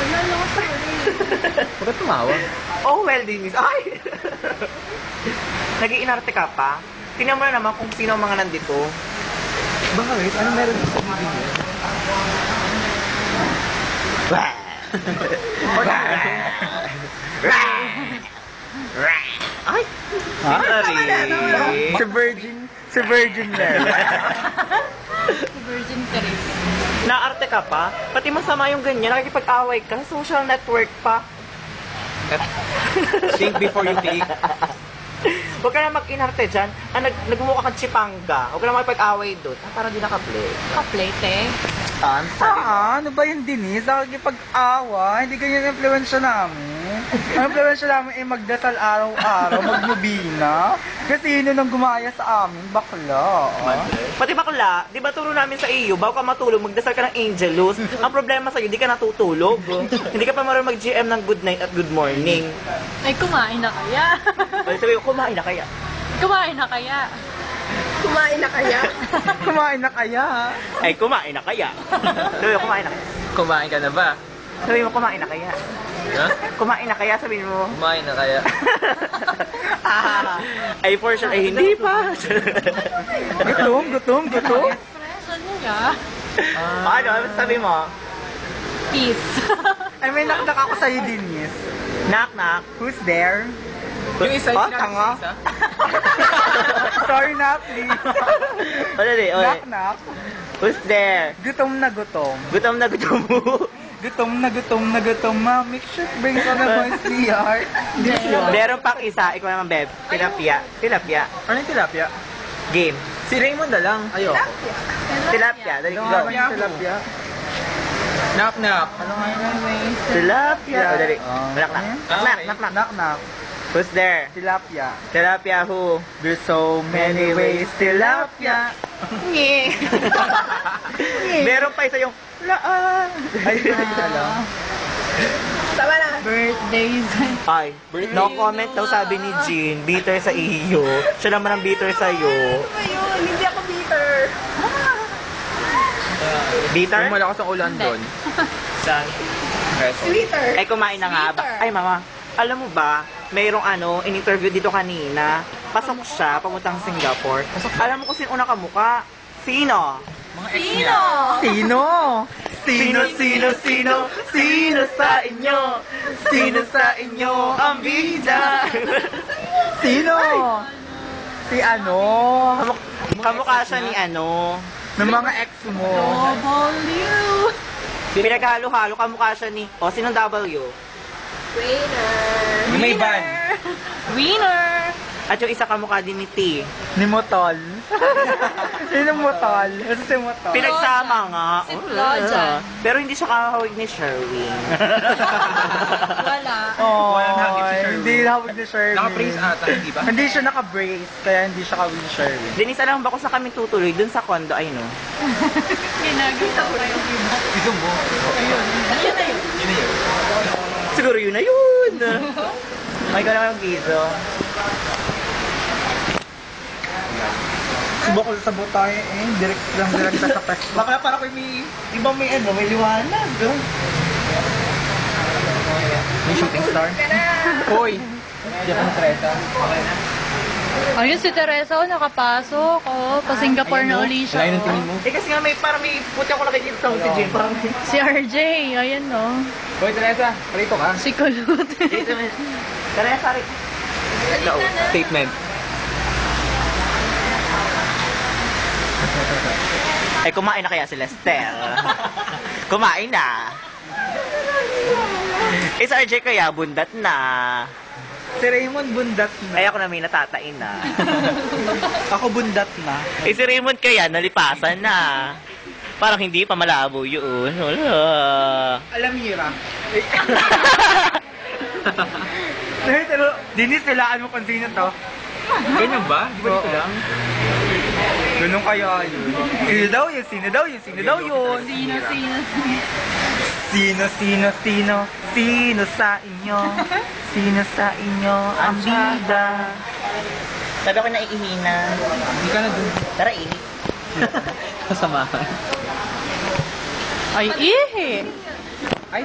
Huwag ka tumawa. Oh, well, Denise. Ay! Nag-iinarte ka pa? Tingnan mo na naman kung sino ang mga nandito. Bakit? Ano meron sa video niya? Ay! Ha? Sorry. Si Virgin Mel. Virgin ka rin. Naarte ka pa? Pati masama yung ganyan. Nakikipag-away ka. Social network pa. Think before you think. Huwag ka na mag-inarte dyan. Nagmumukha kang chipanga. Huwag ka na makipag-away doon. Parang di naka-play. Ka-plate eh. Ano ba yung Denise? Nakikipag-awa. Hindi ganyan ang influensya namin. Ang influensya namin ay magdasal araw-araw, magnubina. Kasi yun ang gumaya sa amin, bakla. Pati bakla, di ba turo namin sa iyo, bago ka matulog, magdasal ka ng angelus. Ang problema sa'yo, di ka natutulog. Hindi ka pa marunong mag-GM ng good night at good morning. Ay, kumain na kaya? Ay, sabi ko, kumain na kaya. Kumain na kaya? Kumain na kaya? Kumain na kaya? Ay, kumain na kaya. Sabi ko, kumain na kaya. Kumain ka na ba? Sabi mo, kumain na kaya. Ha? Kumain na kaya, sabihin mo. Kumain na kaya? Ay, for sure, ay hindi pa. Gutom. Saan mo ya? Ano, sabi mo? Peace. Ay, may naknak ako sa'yo, Denise. Knock, knock. Who's there? Yung isa, Oh, tanga. Sorry na, please. Dali, Knock, knock. Who's there? Gutom na gutom. Gutom na gutom mo. Gutom, ma. Make sure bring ka na boys CR. Meron pang isa, ikaw naman, Beb. Tilapia. Ano yung tilapia? Game. Si Raymond na lang. Ayoko. Tilapia. Dali, go. Tilapia. Knock, knock. Ano nga yun? Tilapia. Oh, dali. Knock, knock. Knock, knock. Who's there? Tilapia. Tilapia who? There's so many ways tilapia. Meron pa isa yung laan. Ay, alam. Tama na. Birthdays. Ay, no comment daw sabi ni Jean, bitter sa iyo. Siya naman ang bitter sa iyo. Ayun, hindi ako bitter. Bitter? Yung malakas ang ulan doon. Saan? Bitter. Ay, kumain na nga ba? Bitter. Ay, mama, alam mo ba, mayroong in-interview dito kanina. Pasok siya, pamuntang Singapore. Alam mo kung sino una kamuka? Sino? Sino? Sino sa inyo? Sino sa inyo ang bida? Sino? Si ano? Kamukha siya ni ano? Ng mga ex mo. W. Pinaghalo-halo, kamukha siya ni... O, sinong W? Waiter. May ban. Winner. At yung isa kamukha din ni T. Ni Motol. Sino Motol? Ano si Motol? Pinagsama nga. Si Floja. Pero hindi siya kahawig ni Sherwin. Wala. Oh, Walang hagit si Sherwin. hindi hawig ni Sherwin. Naka-brace ata, hindi ba? Hindi siya naka-brace, kaya hindi siya kawin ni Sherwin. Denise, alam mo ba kung saan kami tutuloy? Dun sa condo, ay no? Ginagawa ko yung iba. Gusto mo? Ayun. Ayun na yun. Yun na yun. Siguro yun na yun. May ka naman video. Subok sa tayo eh, direct sa pwesto. Baka parang may ibang may may liwanag. May shooting star. Hoy! Japan Teresa. Ayun si Teresa, nakapasok. Pa Singapore na uli siya. Layo ng tingin mo. Eh kasi nga may parang may puti ako nakikita sa si Jane. Parang Si RJ, ayan no. Hoy Teresa, parito ka. Si Kulot. dito may... Tara, sorry. No. Statement. Ay, kumain na kaya si Lester? Kumain na. Eh, sa RJ kaya, bundat na. Si Raymond bundat na. Ay, ako na may natatain na. Ako bundat na. Eh, si Raymond kaya, nalipasan na. Parang hindi pa malabo yun. Wala. Alamira. Pero, Denise, kailangan mo kung sino to. Ganyan ba? Di ba dito lang? Ganun kaya yun. Sino daw yun? Sino, Sino sa inyo? Sino sa inyo ang bida? Sabi ko naiihina. Hindi ka na dun. Tara, ihi. Kasamahan. Ay, ihi. Ay,